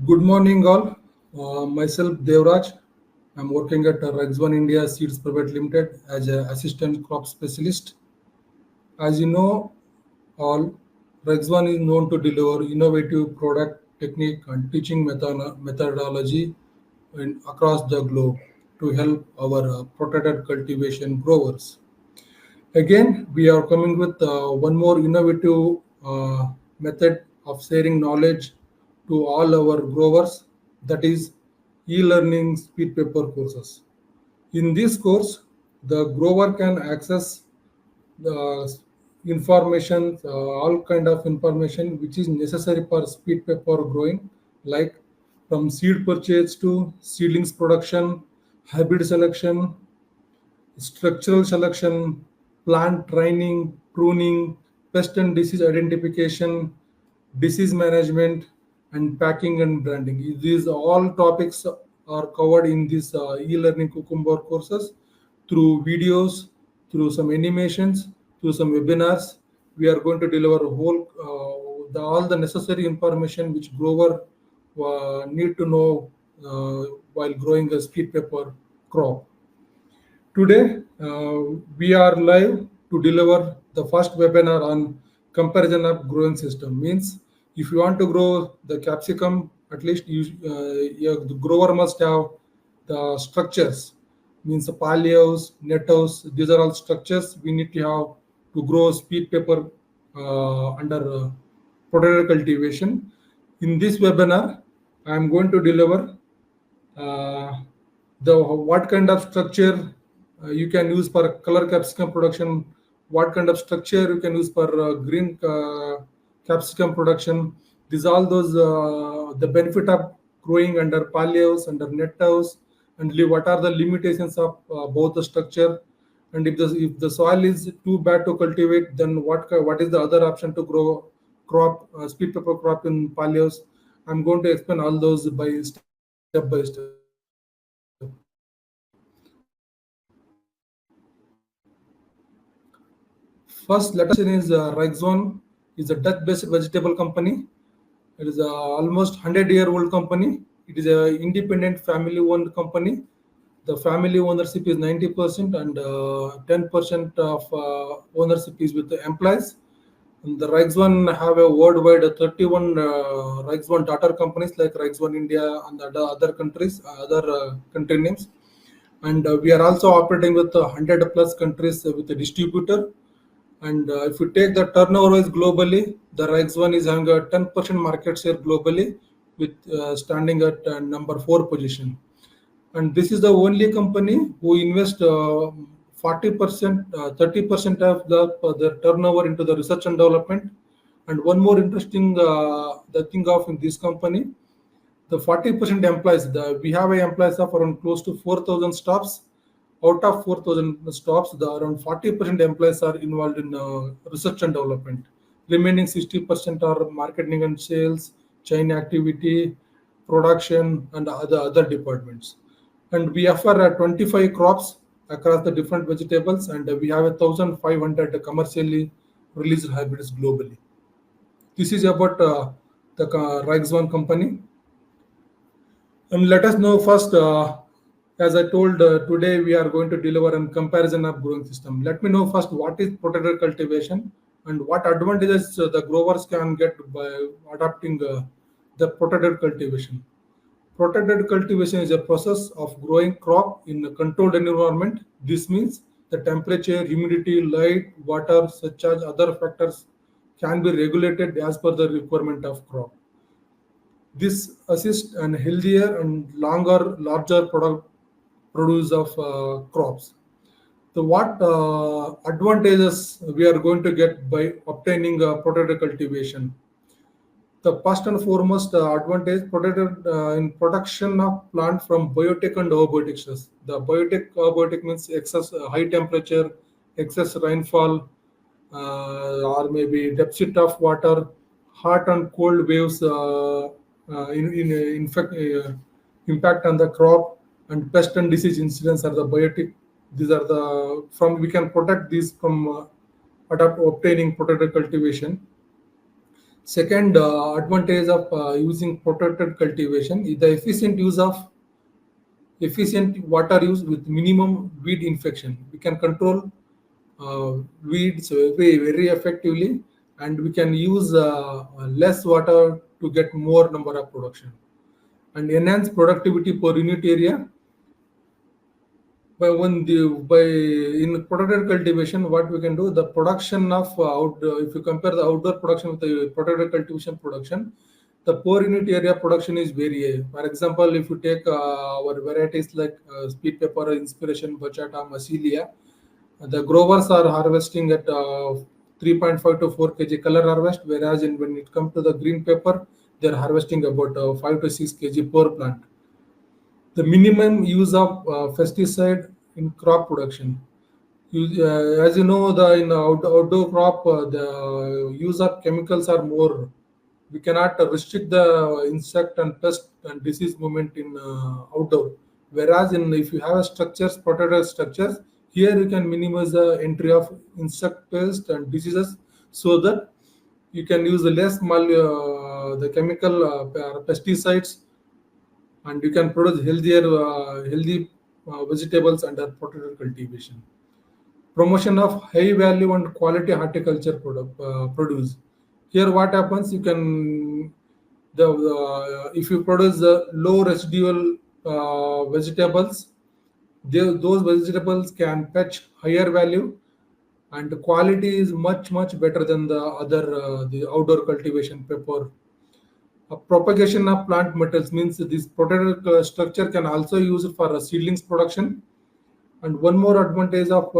Good morning, all. Myself, Devraj. I'm working at Rexone India Seeds Private Limited as an assistant crop specialist. As you know, all Rexone is known to deliver innovative product technique and teaching methodology across the globe to help our protected cultivation growers. Again, we are coming with one more innovative method of sharing knowledge to all our growers, that is e-learning speed paper courses. In this course, the grower can access the information, all kind of information which is necessary for speed paper growing, like from seed purchase to seedlings production, hybrid selection, structural selection, plant training, pruning, pest and disease identification, disease management, and packing and branding. These all topics are covered in this e-learning Cucumber courses through videos, through some animations, through some webinars. We are going to deliver all the necessary information which grower need to know while growing a speed pepper crop. Today, we are live to deliver the first webinar on comparison of growing system. Means, if you want to grow the capsicum, at least the grower must have the structures. Means the pallios, nettos, these are all structures we need to have to grow speed pepper under protected cultivation. In this webinar, I am going to deliver uh, the what kind of structure you can use for color capsicum production, what kind of structure you can use for green capsicum production. These all those the benefit of growing under pallios, under net house, and what are the limitations of both the structure. And if the soil is too bad to cultivate, then what is the other option to grow crop speed pepper crop in pallios? I'm going to explain all those by step by step. First, let us is Rexone is a Dutch-based vegetable company. It is a almost 100-year-old company. It is a independent family-owned company. The family ownership is 90% and 10% of ownership is with the employees. And the Rexone have a worldwide 31 Rexone daughter companies like Rexone India and other countries, other country names. And we are also operating with 100 plus countries with a distributor. And if you take the turnover wise globally, the Rexone is having a 10% market share globally, with standing at number 4 position. And this is the only company who invest 40%, 30% of their turnover into the research and development. And one more interesting the thing of in this company, the 40% employees, we have a employees of around close to 4,000 staffs. Out of 4,000 staffs, the around 40% employees are involved in research and development. Remaining 60% are marketing and sales, chain activity, production, and other departments. And we offer 25 crops across the different vegetables, and we have 1,500 commercially released hybrids globally. This is about the Rexone company. And let us know first, as I told, today we are going to deliver a comparison of growing system. Let me know first what is protected cultivation and what advantages the growers can get by adopting the protected cultivation. Protected cultivation is a process of growing crop in a controlled environment. This means the temperature, humidity, light, water, such as other factors can be regulated as per the requirement of crop. This assists an healthier and larger produce of crops. So, what advantages we are going to get by obtaining protected cultivation? The first and foremost advantage protected in production of plant from biotic and abiotic stress. The abiotic means excess high temperature, excess rainfall, or maybe deficit of water, hot and cold waves in fact impact on the crop, and pest and disease incidents are the biotic. These are the from we can protect these from obtaining protected cultivation. Second advantage of using protected cultivation is the efficient water use with minimum weed infection. We can control weeds very effectively, and we can use less water to get more number of production and enhance productivity per unit area. By in protected cultivation, what we can do, the production of if you compare the outdoor production with the protected cultivation production, the per unit area production is very high. For example, if you take our varieties like speed pepper, inspiration, bachata, masilia, the growers are harvesting at 3.5 to 4 kg color harvest, whereas when it comes to the green pepper, they are harvesting about 5 to 6 kg per plant. The minimum use of pesticide in crop production. As you know, the in outdoor crop, the use of chemicals are more. We cannot restrict the insect and pest and disease movement in outdoor. Whereas in if you have a structures, protected structures, here you can minimize the entry of insect pest and diseases, so that you can use the chemical pesticides, and you can produce healthy vegetables under protected cultivation. Promotion of high value and quality horticulture produce. Here, what happens? You can the if you produce low residual vegetables, those vegetables can fetch higher value, and the quality is much better than the outdoor cultivation pepper. Propagation of plant metals means this protected structure can also use it for seedlings production. And one more advantage of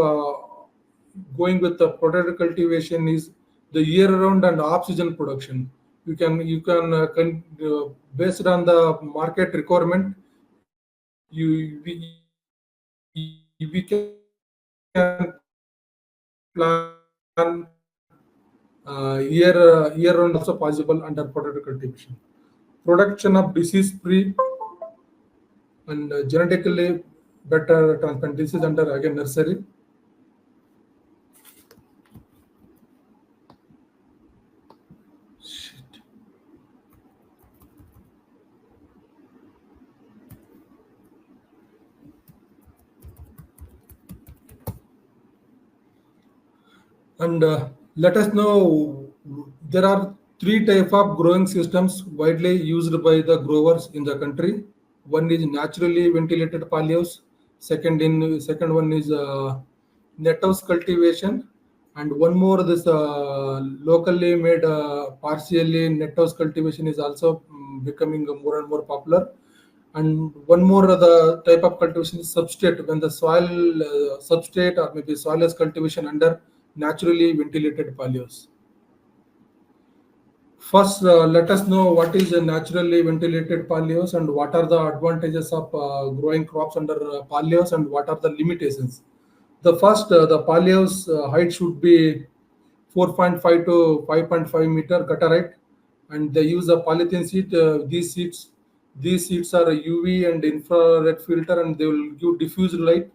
going with the protected cultivation is the year-round and off-season production. Based on the market requirement, we can plan year-round also possible under protected cultivation. Production of disease-free and genetically better transplant. This is under again nursery. Shit. And let us know, there are three type of growing systems widely used by the growers in the country. One is naturally ventilated pallios. Second one is net house cultivation, and one more this locally made partially net house cultivation is also becoming more and more popular. And one more the type of cultivation is substrate, when the soil substrate or maybe soilless cultivation under naturally ventilated pallios. First, let us know what is a naturally ventilated pallios and what are the advantages of growing crops under pallios and what are the limitations. The pallios height should be 4.5 to 5.5 meter gutter height, and they use a polythene sheet. These sheets are a UV and infrared filter, and they will give diffuse light.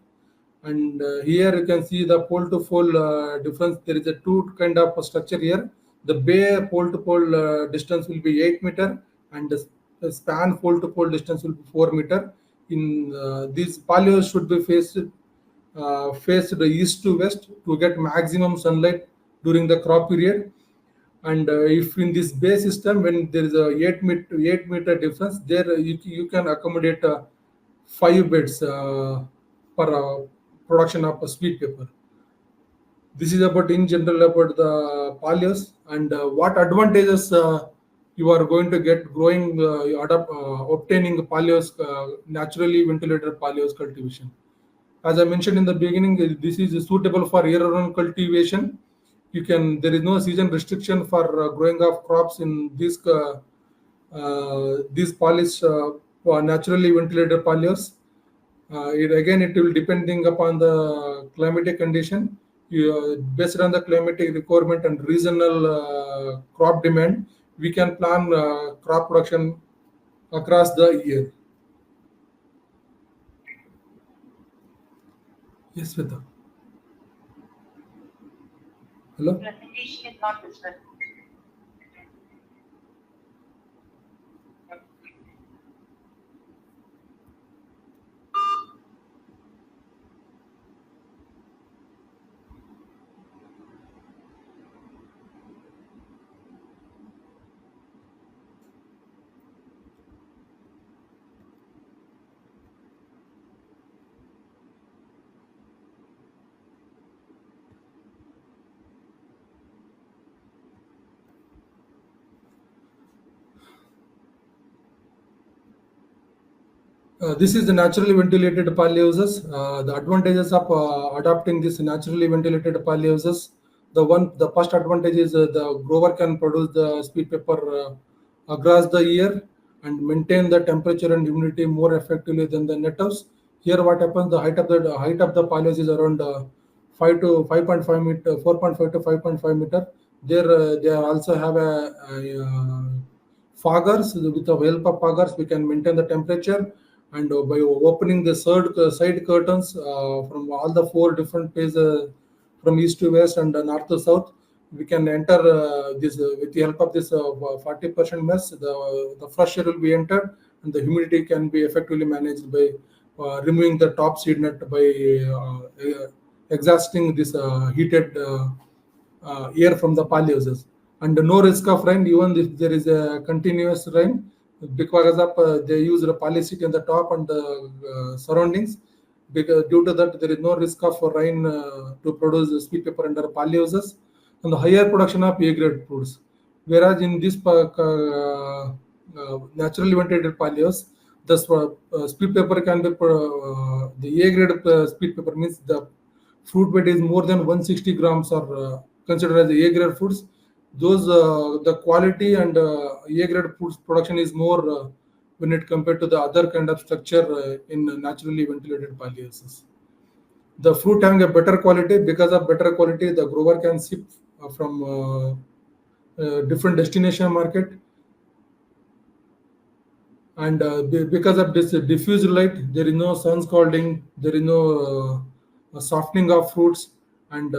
And here you can see the pole to pole difference. There is a two kind of structure here. The bare pole to pole distance will be 8 meter, and the span pole to pole distance will be 4 meter. In these pallios should be faced east to west to get maximum sunlight during the crop period. And if in this bay system, when there is a 8 meter difference, there you can accommodate 5 beds per production of a sweet pepper. This is about in general about the pallios, and what advantages you are going to get growing obtaining pallios, naturally ventilated pallios cultivation. As I mentioned in the beginning, this is suitable for year-round cultivation. There is no season restriction for growing of crops in these pallios, naturally ventilated pallios. It will depending upon the climatic condition. Based on the climatic requirement and regional crop demand, we can plan crop production across the year. Yes, Sweta. Hello. Presentation is not visible. This is the naturally ventilated polyhouses. The advantages of adopting this naturally ventilated polyhouses. The first advantage is the grower can produce the sweet pepper across the year and maintain the temperature and humidity more effectively than the net house. Here, what happens? The height of the polyhouse is around 5 to 5.5 meter, 4.5 to 5.5 meter. There, they also have a foggers. With the help of foggers, we can maintain the temperature, and by opening the side curtains from all the four different places, from east to west and north to south, we can enter this with the help of this 40% mess. The fresh air will be entered, and the humidity can be effectively managed by removing the top seed net by exhausting this heated air from the polyhouses, and no risk of rain even if there is a continuous rain, because of they use the polyseed in the top and the surroundings. Because due to that, there is no risk of rain to produce sweet pepper under polyhouses, and the higher production of A grade foods. Whereas in this naturally ventilated polyhouse, the sweet pepper can be the A grade sweet pepper means the fruit weight is more than 160 grams are considered as A grade foods. Those the quality and A grade foods production is more when it compared to the other kind of structure in naturally ventilated polyhouses. The fruit having a better quality, because of better quality, the grower can ship from different destination market, and because of this diffused light, there is no sun scalding, there is no softening of fruits, and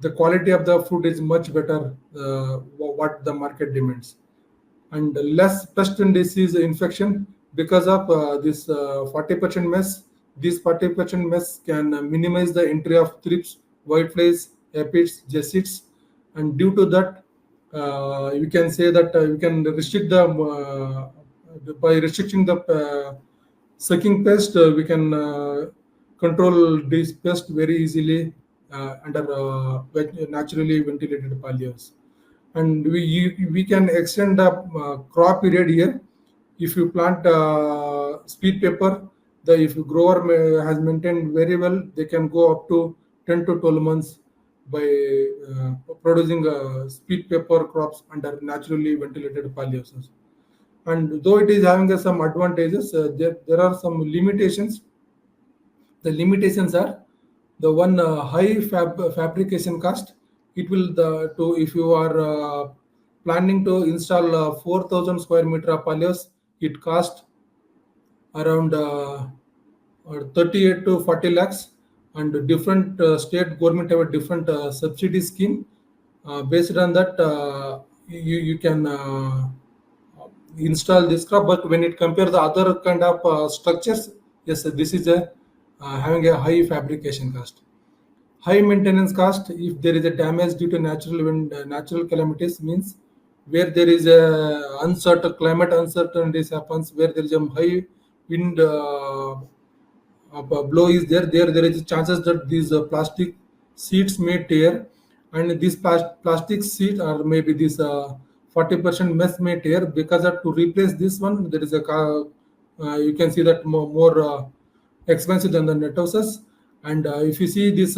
the quality of the fruit is much better what the market demands, and less pest and disease infection because of this 40% mess. This 40% mess can minimize the entry of thrips, whiteflies, aphids, jessids, and due to that, you can say that you can restrict the by restricting the sucking pest. We can control this pest very easily under naturally ventilated polyhouse, and we can extend the crop period here. If you plant sweet pepper, the if grower has maintained very well, they can go up to 10 to 12 months by producing sweet pepper crops under naturally ventilated polyhouses. And though it is having some advantages, there are some limitations. The limitations are the one high fabrication cost. It will the to if you are planning to install 4,000 square meter of polyhouse, it cost around 38 to 40 lakhs, and different state government have a different subsidy scheme. Based on that, you can install this crop. But when it compare the other kind of structures, yes, this is a having a high fabrication cost. High maintenance cost if there is a damage due to natural wind, natural calamities means where there is a uncertain climate uncertainties happens, where there is a high wind blow is there is chances that these plastic seats may tear, and these plastic seat or maybe this 40% mess may tear. Because of to replace this one, there is a you can see that more expensive than the net houses. And if you see this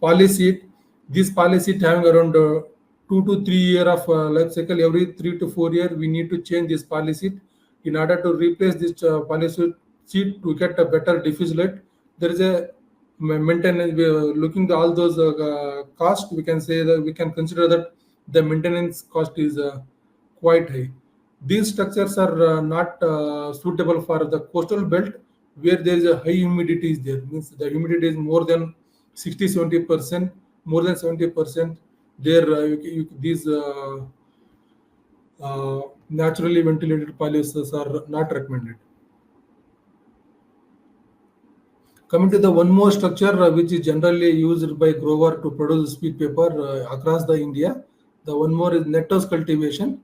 policy, this policy having around 2 to 3 year of life cycle. Every 3 to 4 year, we need to change this policy in order to replace this policy sheet to get a better diffuse light. There is a maintenance. We are looking at all those costs. We can say that we can consider that the maintenance cost is quite high. These structures are not suitable for the coastal belt where there is a high humidity is there. Means the humidity is more than 60-70%, more than 70%. There, these naturally ventilated polyhouses are not recommended. Coming to the one more structure which is generally used by grower to produce sweet paper across the India, the one more is net house cultivation.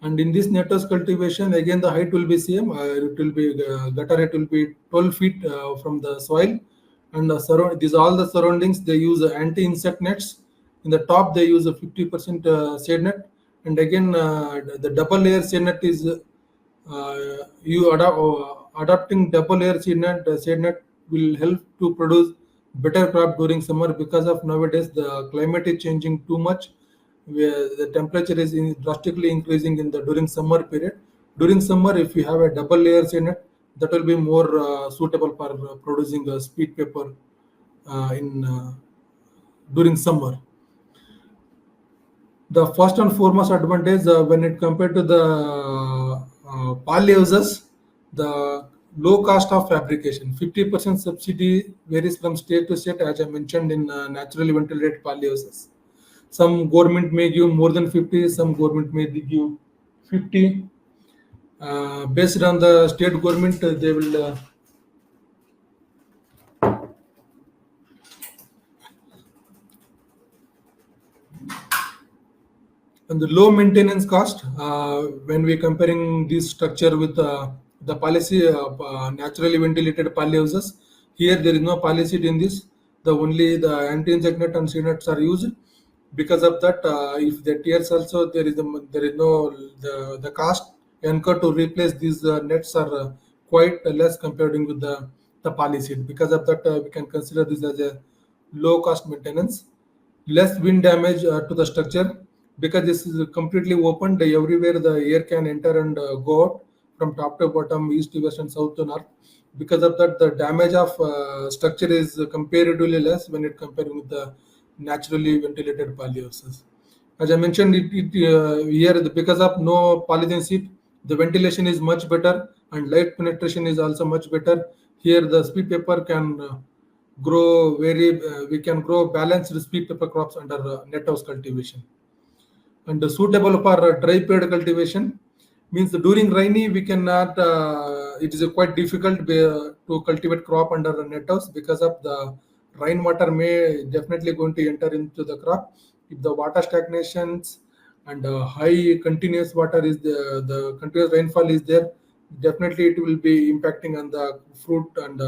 And in this net house cultivation, again the height will be same. It will be gutter height will be 12 feet from the soil, and these all the surroundings they use anti-insect nets. In the top they use a 50% shade net, and again the double layer shade net is Adopting double layer seed net will help to produce better crop during summer because of nowadays the climate is changing too much, where the temperature is drastically increasing in the during summer period. During summer, if you have a double layer seed net, that will be more suitable for producing a sweet pepper in during summer. The first and foremost advantage when it compared to the polyhouses, the low cost of fabrication. 50% subsidy varies from state to state, as I mentioned in naturally ventilated polyhouses. Some government may give more than 50, some government may give 50. Based on the state government, they will and the low maintenance cost when we comparing this structure with the policy of naturally ventilated polyhouses. Here there is no policy in this. The only the anti-insect net and seed nets are used. Because of that, if the tears also there is no the cost incurred to replace these nets are quite less comparing with the policy. Because of that, we can consider this as a low cost maintenance. Less wind damage to the structure because this is completely open. Everywhere the air can enter and go out from top to bottom, east to west, and south to north. Because of that, the damage of structure is comparatively less when it compared with the naturally ventilated polyhouses. As I mentioned, here because of no polythene sheet, the ventilation is much better and light penetration is also much better. Here, the sweet pepper can grow very. We can grow balanced sweet pepper crops under net house cultivation. And suitable for dry period cultivation means during rainy we cannot. It is quite difficult to cultivate crop under a net house because of the rainwater may definitely going to enter into the crop. If the water stagnations and high continuous water is the continuous rainfall is there, definitely it will be impacting on the fruit and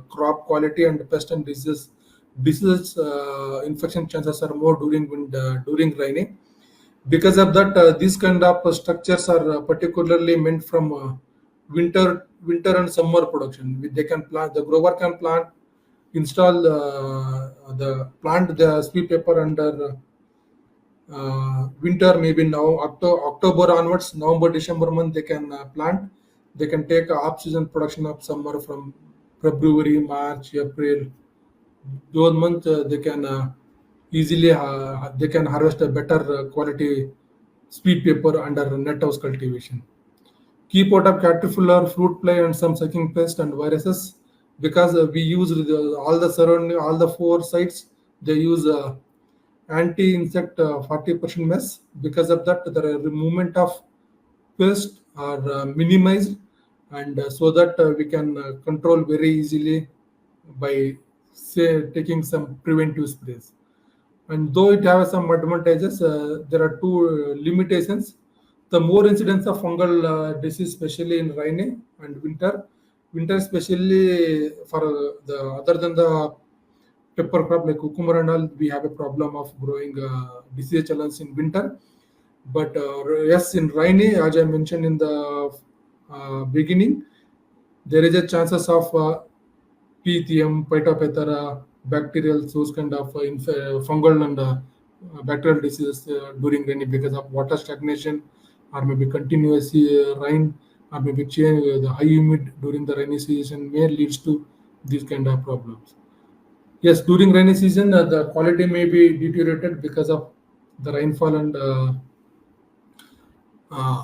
crop quality and pest and diseases infection chances are more during rainy. Because of that, these kind of structures are particularly meant from winter and summer production. They can plant the grower can plant install the plant the sweet pepper under winter, maybe now October onwards, November December month they can plant. They can take off season production of summer from February, March, April. Those months they can easily they can harvest a better quality sweet pepper under net house cultivation. Keep out of caterpillar, fruit fly, and some sucking pest and viruses because we use all the surrounding, all the four sites. They use anti-insect 40% mess. Because of that, the movement of pests are minimized, and so that we can control very easily by say taking some preventive sprays. And though it has some advantages, there are two limitations. The more incidence of fungal disease, especially in rainy and winter. Winter, especially for the other than the pepper crop like cucumber and all, we have a problem of growing disease challenge in winter. But yes, in rainy, as I mentioned in the beginning, there is a chances of Pythium, Phytophthora, bacterial, those kind of fungal and bacterial diseases during rainy because of water stagnation or maybe continuous rain or maybe change the high humid during the rainy season may leads to these kind of problems. Yes, during rainy season, the quality may be deteriorated because of the rainfall and uh,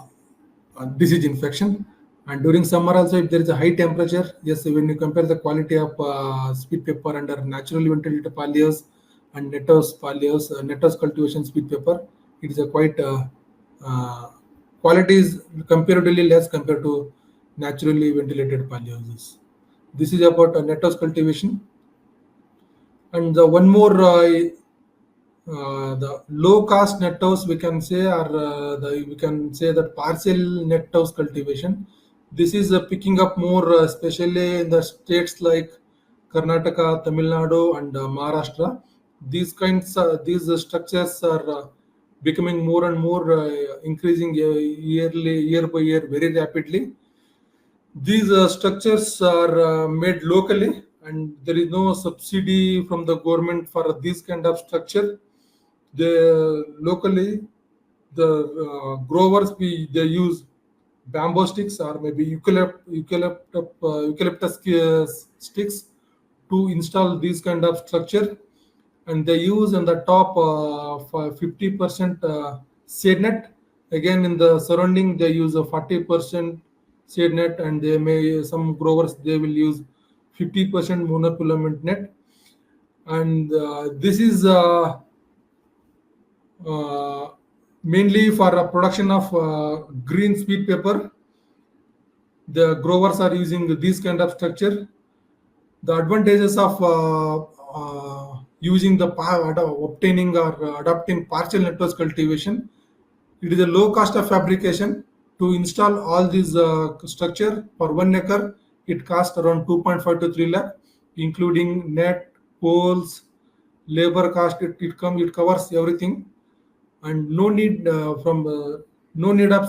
disease infection. And during summer also, if there is a high temperature, yes, when you compare the quality of sweet pepper under naturally ventilated palliers and net house cultivation sweet pepper, it is a quite uh, quality is comparatively less compared to naturally ventilated palliers. This is about net house cultivation. And the one more the low cost net house we can say, or we can say that parcel net house cultivation. This is picking up more, especially in the states like Karnataka, Tamil Nadu, and Maharashtra. These structures are becoming more and more increasing year by year very rapidly. These structures are made locally, and there is no subsidy from the government for this kind of structure. They locally the growers they use bamboo sticks or maybe eucalyptus sticks to install these kind of structure, and they use on the top for 50% shade net. Again, in the surrounding, they use a 40% shade net, and they may some growers they will use 50% monofilament net. And this is uh, mainly for production of green sweet pepper. The growers are using this kind of structure. The advantages of using the obtaining or adopting partial network cultivation, it is a low cost of fabrication. To install all these structure for 1 acre, it costs around 2.5 to 3 lakh, including net, poles, labor cost. It covers everything, and no need of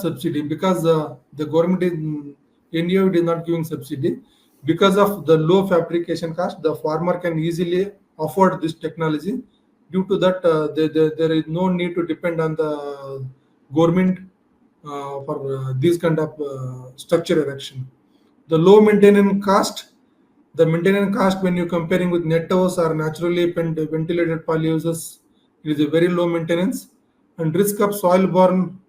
subsidy because the government in India is not giving subsidy. Because of the low fabrication cost, the farmer can easily afford this technology. Due to that, there is no need to depend on the government for this kind of structure erection. The low maintenance cost, the maintenance cost when you're comparing with net house or naturally ventilated polyhouses, it is a very low maintenance. And risk of soil borne,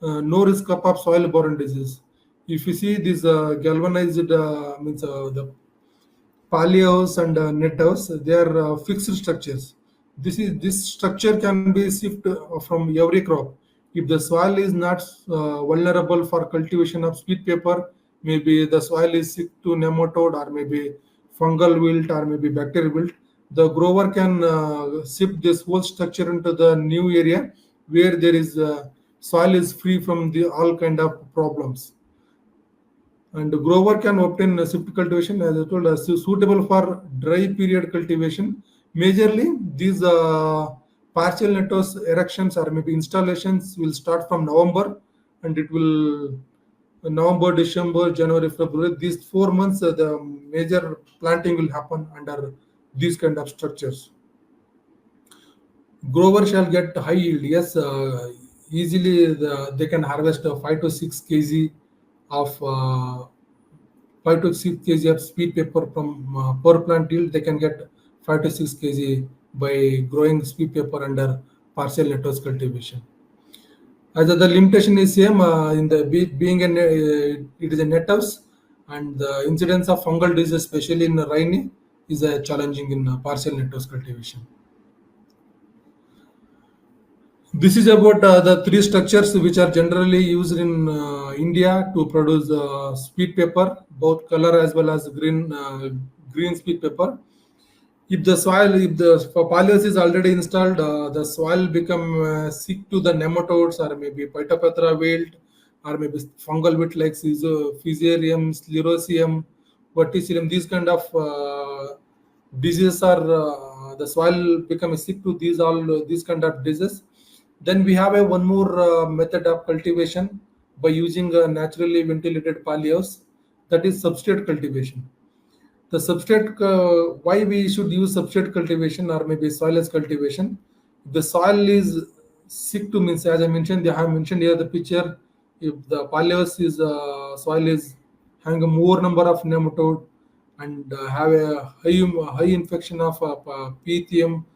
no risk of soil borne disease. If you see these galvanized means the polyhouse and net house, they are fixed structures. This structure can be shifted from every crop. If the soil is not vulnerable for cultivation of sweet pepper, maybe the soil is sick to nematode or maybe fungal wilt or maybe bacterial wilt, the grower can shift this whole structure into the new area where there is soil is free from the all kind of problems. And the grower can obtain a shift cultivation, as I told us, suitable for dry period cultivation. Majorly, these partial network erections or maybe installations will start from November, and it will November, December, January, February. These 4 months, the major planting will happen under these kind of structures. Grower shall get high yield. Yes, easily they can harvest 5 to 6 kg of 5 to 6 kg of sweet pepper from per plant yield. They can get 5 to 6 kg by growing sweet pepper under partial network cultivation. As the limitation is same in the being it is a net house, and the incidence of fungal disease, especially in rainy, is challenging in partial network cultivation. This is about the three structures which are generally used in India to produce sweet pepper, both color as well as green sweet pepper. If the polyus is already installed, the soil become sick to the nematodes or maybe Phytophthora wilt or maybe fungal wilt like Fusarium, Sclerotium, Verticillium. These kind of diseases are the soil become sick to these kind of diseases. Then we have a one more method of cultivation by using a naturally ventilated polyhouse, that is substrate cultivation. The substrate, why we should use substrate cultivation or maybe soilless cultivation? The soil is sick to means, as I mentioned, I have mentioned here the picture. If the polyhouse is soil is having a more number of nematode and have a high infection of pythium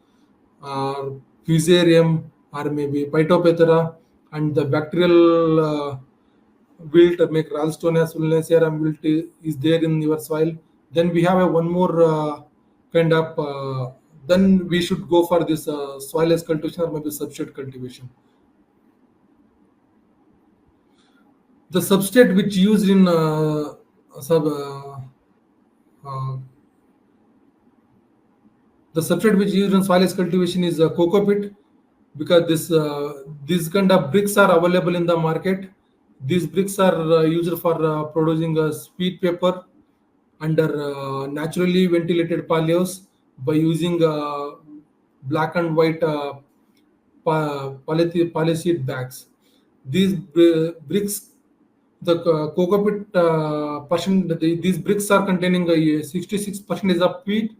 or fusarium or maybe Phytophthora, and the bacterial wilt make Ralstonia solanacearum wilt is there in your soil, then we have a one more kind of then we should go for this soilless cultivation or maybe substrate cultivation. The substrate which used in sub uh, the substrate which used in soilless cultivation is coco pit, because these kind of bricks are available in the market. These bricks are used for producing a sweet pepper under naturally ventilated polyhouse by using black and white polyseed bags. These bricks The cocoa pit these bricks are containing 66% of wheat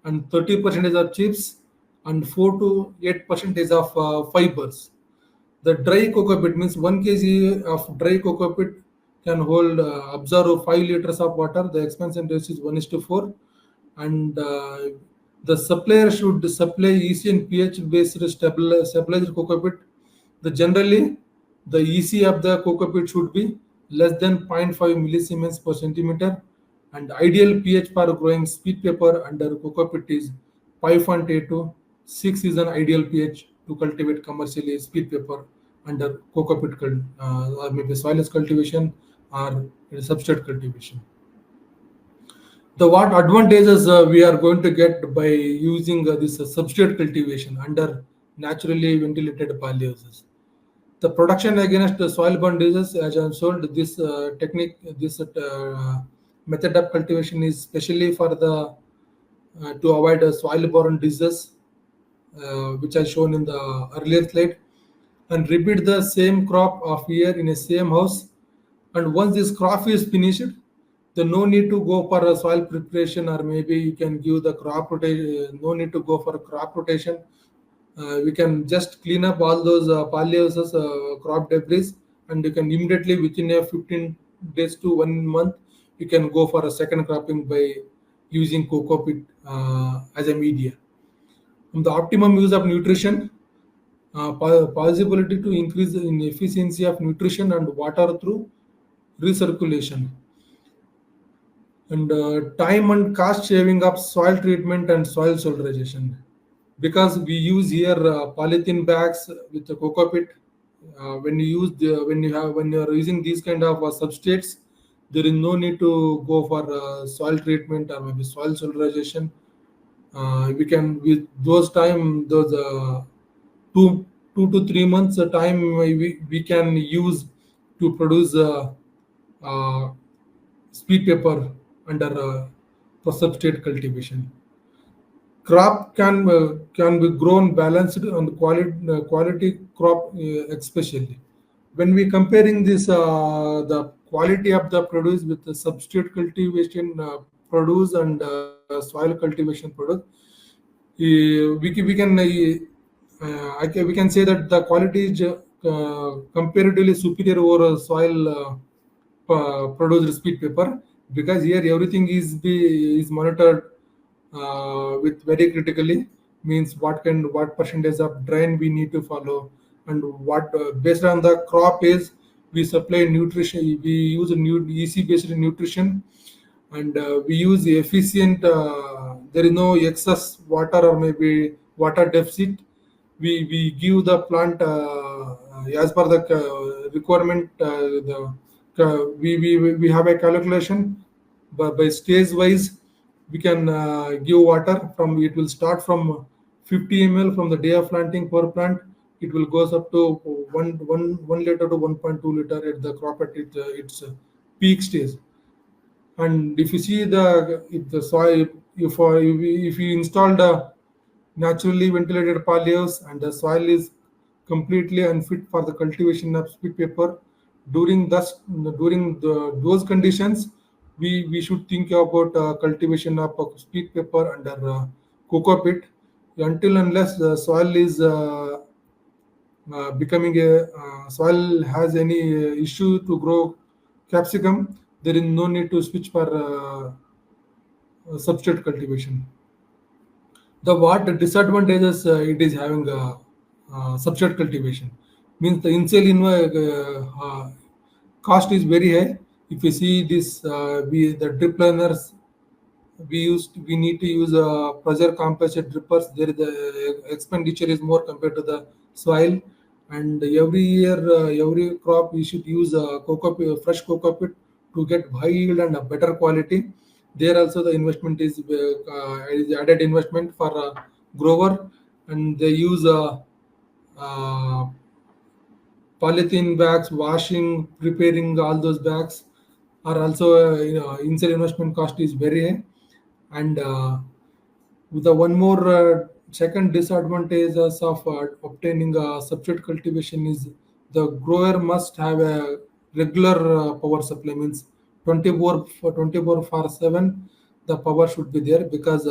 and 30% of chips and 4 to 8% of fibers. The dry cocoa pit means 1 kg of dry cocoa pit can hold absorb 5 liters of water. The expansion ratio is 1:4, and the supplier should supply EC and pH based stabilized cocoa pit. Generally the EC of the cocoa pit should be less than zero point 0.5 millisiemens per centimeter, and ideal pH for growing sweet pepper under cocoa pit is 5.8 to 6 is an ideal pH to cultivate commercially sweet pepper under cocoa pit or maybe soilless cultivation or substrate cultivation. The what advantages we are going to get by using this substrate cultivation under naturally ventilated palehouses? The protection against the soil-borne diseases, as I told, this technique, this method of cultivation is specially for the to avoid soil-borne diseases, which I shown in the earlier slide, and repeat the same crop of year in a same house. And once this crop is finished, then no need to go for a soil preparation, or maybe you can give the crop rotation. No need to go for a crop rotation. We can just clean up all those palliases, crop debris, and you can immediately within a 15 days to 1 month, you can go for a second cropping by using cocoa pit as a media. The optimum use of nutrition, possibility to increase in efficiency of nutrition and water through recirculation, and time and cost saving of soil treatment and soil solarization, because we use here polythene bags with the cocoa pit. When you use when you are using these kind of substrates, there is no need to go for soil treatment or maybe soil solarization. We can with those time those 2 to 3 months time we can use to produce sweet pepper under substrate cultivation. Crop can be grown balanced and quality crop, especially when we comparing this the quality of the produce with the substrate cultivation produce and soil cultivation produce. We can say that the quality is comparatively superior over soil produced sweet pepper, because here everything is monitored with very critically, means what percentage of drain we need to follow, and what based on the crop is we supply nutrition, we use a new EC based nutrition, and we use efficient, there is no excess water or maybe water deficit. We give the plant as per the requirement, we have a calculation by stage wise. We can give water from, it will start from 50 ml from the day of planting per plant. It will goes up to 1 liter to 1.2 liter at the crop at its peak stage. And if you see if the soil, if you install the naturally ventilated pallios and the soil is completely unfit for the cultivation of sweet pepper, those conditions, we should think about cultivation of sweet pepper under cocoa pit, until unless the soil is becoming a soil has any issue to grow capsicum, there is no need to switch for substrate cultivation. The what disadvantages it is having substrate cultivation, means the initial cost is very high. If you see this, the drip liners we need to use pressure compensated drippers. There is the expenditure is more compared to the soil, and every year every crop we should use fresh cocoa pit to get high yield and a better quality. There also the investment is added investment for grower, and they use uh, polythene bags, washing, preparing all those bags are also initial investment cost is very high. And with the one more second disadvantages of obtaining a substrate cultivation is the grower must have a regular power supply, means 24/7 the power should be there, because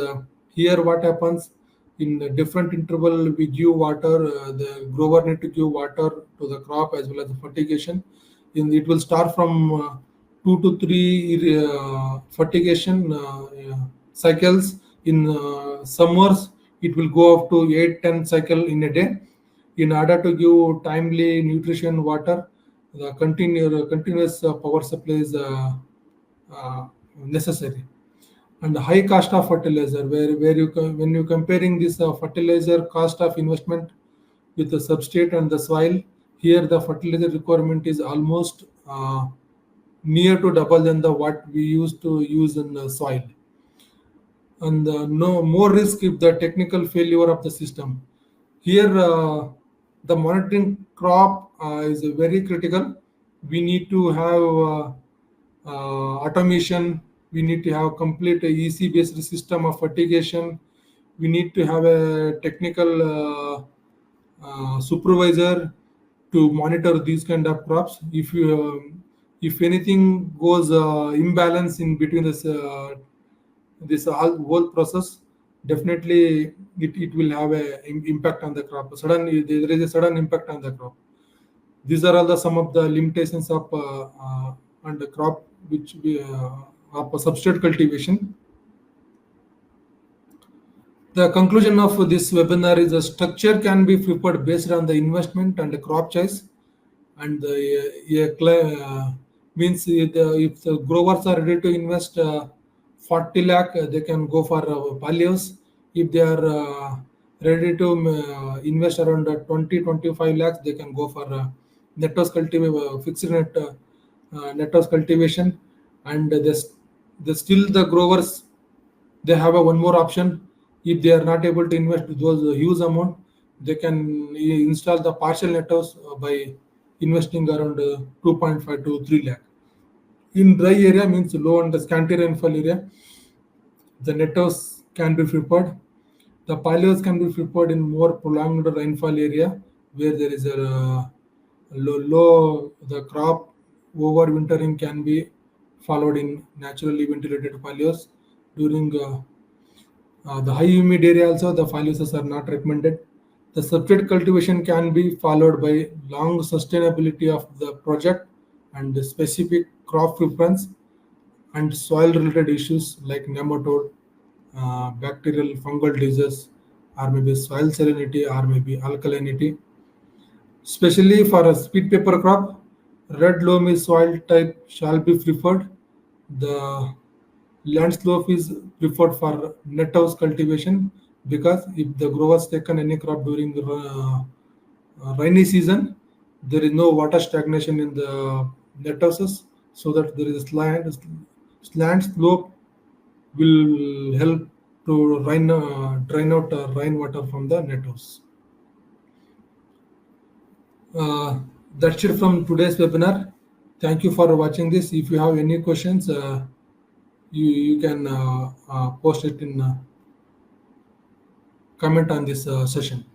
here what happens, in a different interval we give water, the grower need to give water to the crop as well as the fertigation. It will start from 2 to 3 fertigation cycles. In summers it will go up to 8-10 cycle in a day. In order to give timely nutrition water, the continuous power supply is necessary. And the high cost of fertilizer, where when you comparing this fertilizer cost of investment with the substrate and the soil, here the fertilizer requirement is almost near to double than the what we used to use in the soil. And no more risk if the technical failure of the system. Here the monitoring crop is very critical. We need to have automation. We need to have complete EC based system of fertigation. We need to have a technical supervisor to monitor these kind of crops. If anything goes imbalance in between this whole process, definitely it will have a impact on the crop. Suddenly there is a sudden impact on the crop. These are all the some of the limitations of on the crop which we, of substrate cultivation. The conclusion of this webinar is the structure can be prepared based on the investment and the crop choice. And means if the growers are ready to invest 40 lakh, they can go for pallios. If they are ready to invest around 20-25 lakhs, they can go for net house fixed net house cultivation. And still the growers, they have one more option. If they are not able to invest those huge amount, they can install the partial net house by investing around 2.5 to 3 lakh. In dry area, means low and scanty rainfall area, the net house can be prepared. The pallios can be prepared in more prolonged rainfall area where there is a low the crop overwintering can be followed in naturally ventilated pallios. During the high humid area also, the pallios are not recommended. The substrate cultivation can be followed by long sustainability of the project and the specific crop preference and soil related issues like nematode, bacterial fungal disease, or maybe soil salinity, or maybe alkalinity. Especially for a sweet pepper crop, red loamy soil type shall be preferred. The land slope is preferred for net house cultivation, because if the growers taken any crop during the rainy season, there is no water stagnation in the net houses, so that there is a slant slope will help to drain out rainwater from the net house. That's it from today's webinar. Thank you for watching this. If you have any questions, you can post it in comment on this session.